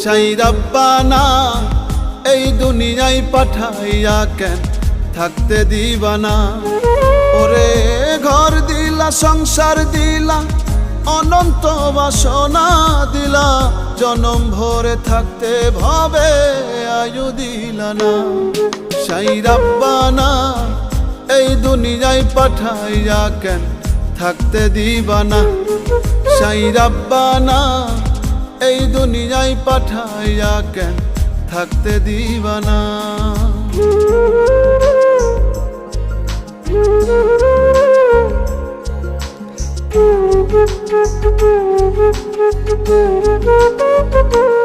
সাই রাব্বানা এই দুনিয়ায় পাঠাইয়া কেন থাকতে দিবানা। ওরে ঘর দিলা, সংসার দিলা, অনন্ত বাসনা দিলা, জনম ভরে থাকতে ভাবে আয়ু দিলা না। সাই রাব্বানা এই দুনিয়ায় পাঠাইয়া কেন থাকতে দিবানা। সাই রাব্বানা এই দুনিয়ায় পাঠাইয়া কেন থাকতে দিবানা। Thank you.